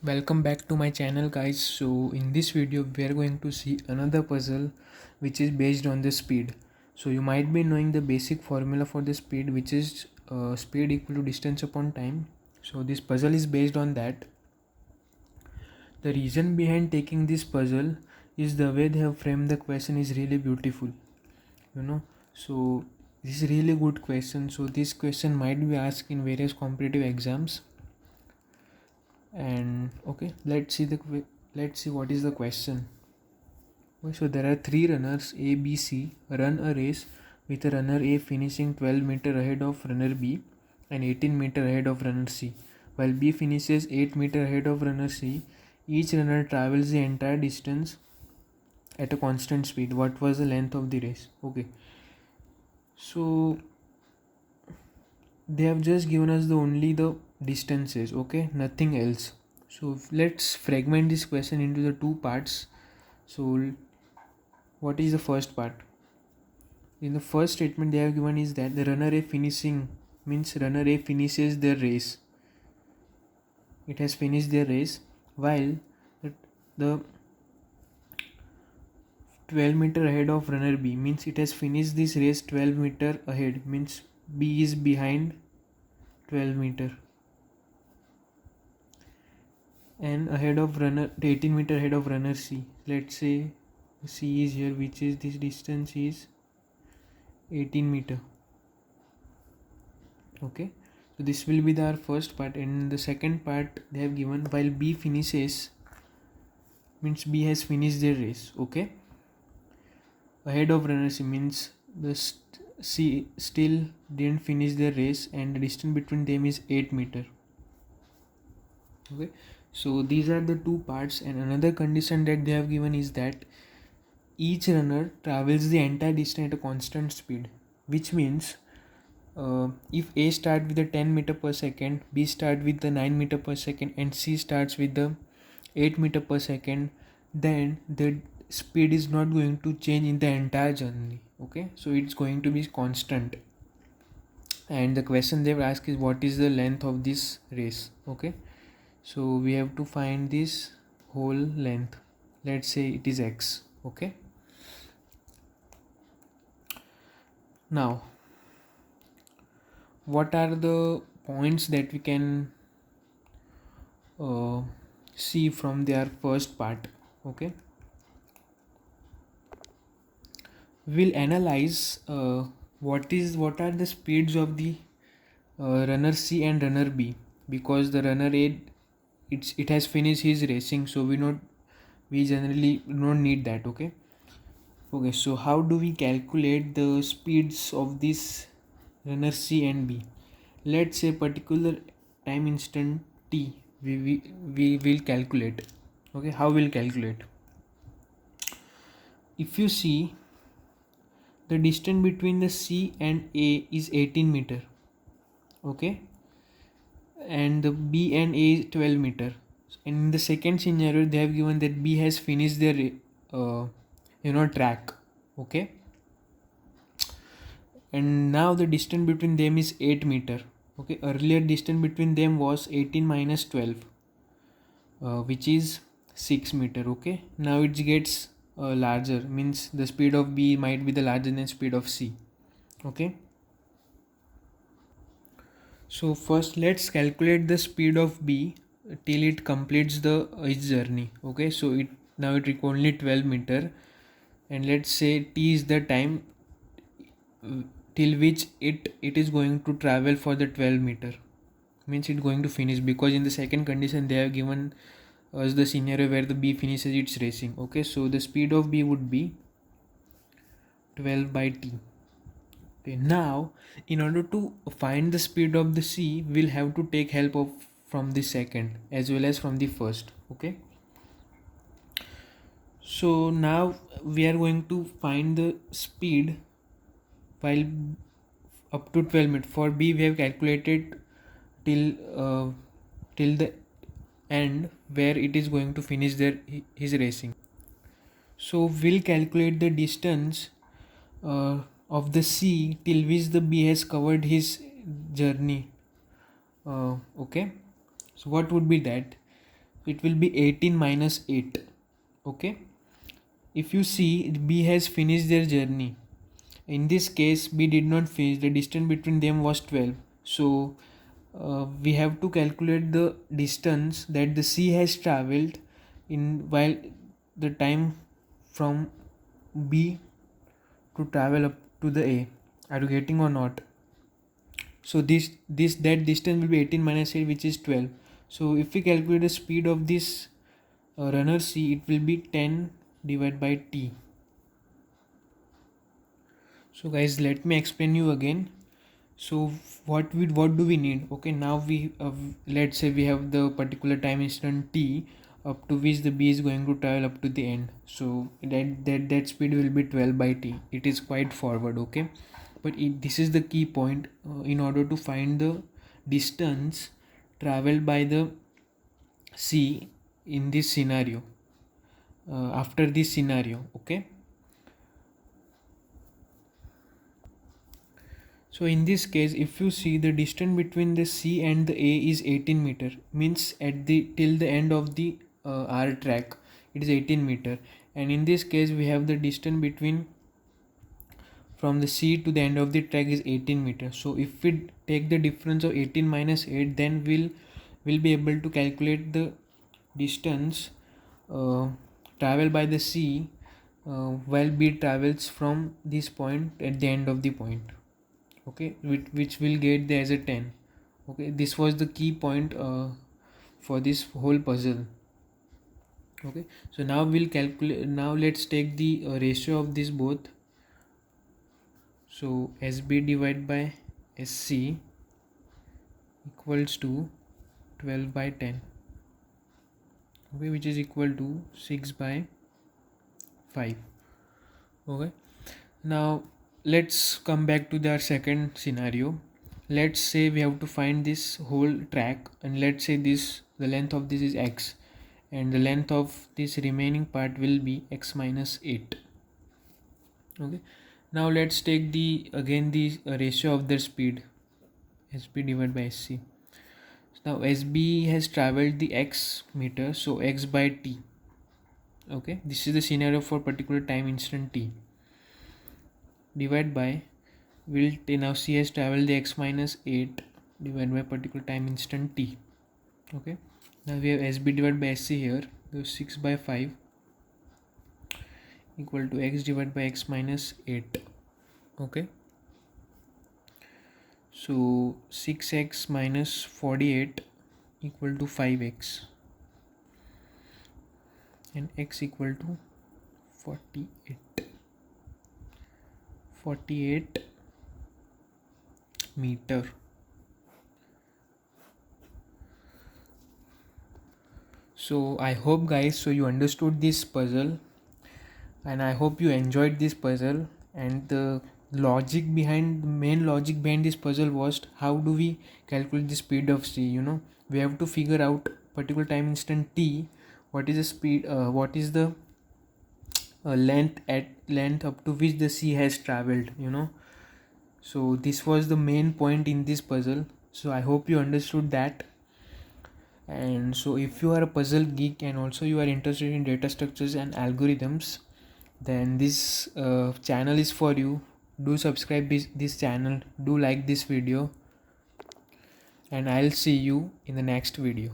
Welcome back to my channel, guys. So in this video we are going to see another puzzle which is based on the speed. So you might be knowing the basic formula for the speed, which is speed equal to distance upon time. So this puzzle is based on that. The reason behind taking this puzzle is the way they have framed the question is really beautiful, you know. So this is really good question. So this question might be asked in various competitive exams. And okay, let's see what is the question. Okay, so there are three runners A, B, C run a race with a runner A finishing 12 meter ahead of runner B and 18 meter ahead of runner C, while B finishes 8 meter ahead of runner C. Each runner travels the entire distance at a constant speed. What was the length of the race? Okay, so they have just given us the distances, okay, nothing else. So let's fragment this question into the two parts. So what is the first part? In the first statement they have given is that the runner A finishing means runner A finishes their race. It has finished their race, while the 12 meter ahead of runner B means it has finished this race 12 meter ahead, means B is behind 12 meter and ahead of runner 18 meter ahead of runner C. Let's say C is here, which is this distance is 18 meter. Okay, so this will be our first part, and the second part they have given while B finishes means B has finished their race. Okay, ahead of runner C means the C still didn't finish their race and the distance between them is 8 meter. Okay, so these are the two parts, and another condition that they have given is that each runner travels the entire distance at a constant speed, which means if A start with the 10 meter per second, B start with the 9 meter per second, and C starts with the 8 meter per second, then the speed is not going to change in the entire journey. Okay, so it's going to be constant. And the question they've asked is what is the length of this race. Okay, so we have to find this whole length. Let's say it is x. Okay, now what are the points that we can see from their first part? Okay, we'll analyze what are the speeds of the runner C and runner B, because the runner A it has finished his racing, so we generally don't need that. Okay, so how do we calculate the speeds of this runner C and B? Let's say particular time instant t we will calculate. Okay, how we'll calculate? If you see, the distance between the C and A is 18 meter. Okay, and the B and A is 12 meter. And in the second scenario they have given that B has finished their track. Okay, and now the distance between them is 8 meter. Okay, earlier distance between them was 18 minus 12, which is 6 meter. Okay, now it gets larger, means the speed of B might be the larger than speed of C. Okay, so first let's calculate the speed of B till it completes the its journey. Okay, so it requires only 12 meter, and let's say t is the time till which it is going to travel for the 12 meter, means it's going to finish, because in the second condition they have given us the scenario where the B finishes its racing. Okay, so the speed of B would be 12 by t. Okay, now in order to find the speed of the C, we'll have to take help of from the second as well as from the first. Okay, so now we are going to find the speed while up to 12 minutes. For B we have calculated till the end where it is going to finish his racing. So we'll calculate the distance of the C till which the B has covered his journey. Okay, so what would be that? it will be 18 minus 8. Okay, if you see, B has finished their journey. In this case, B did not finish, the distance between them was 12. So we have to calculate the distance that the C has traveled in while the time from B to travel up to the A. Are you getting or not? So that distance will be 18 minus 8, which is 12. So if we calculate the speed of this runner C, it will be 10 divided by T. So guys, let me explain you again. So what do we need? Okay, now we let's say we have the particular time instant T up to which the B is going to travel up to the end. So that speed will be 12 by T. It is quite forward. Okay, but this is the key point. In order to find the distance traveled by the C in this scenario, after this scenario. Okay, so in this case, if you see, the distance between the C and the A is 18 meter, means at the till the end of the R track it is 18 meter, and in this case we have the distance between from the C to the end of the track is 18 meter. So if we take the difference of 18 minus 8, then we'll be able to calculate the distance traveled by the C while B travels from this point at the end of the point. Okay, which will get there as a 10. Okay, this was the key point for this whole puzzle. Okay, so now we'll calculate. Now let's take the ratio of this both. So SB divided by SC equals to 12 by 10. Okay, which is equal to 6 by 5. Okay, now let's come back to our second scenario. Let's say we have to find this whole track, and let's say the length of this is x, and the length of this remaining part will be x minus 8. Okay, now let's take the ratio of their speed, SB divided by SC. Now SB has traveled the x meter, so x by t. Okay, this is the scenario for particular time instant t. Divide by now C has traveled the x minus 8 divided by particular time instant t. Okay, now we have SB divided by SC here, so 6 by 5 equal to x divided by x minus 8. Okay, so 6x minus 48 equal to 5x, and x equal to 48 meter. So I hope guys, so you understood this puzzle, and I hope you enjoyed this puzzle. And the main logic behind this puzzle was, how do we calculate the speed of C? We have to figure out particular time instant t, what is the speed, what is the length up to which the C has traveled. So this was the main point in this puzzle. So I hope you understood that. And so if you are a puzzle geek and also you are interested in data structures and algorithms, then this channel is for you. Do subscribe this channel, do like this video, and I'll see you in the next video.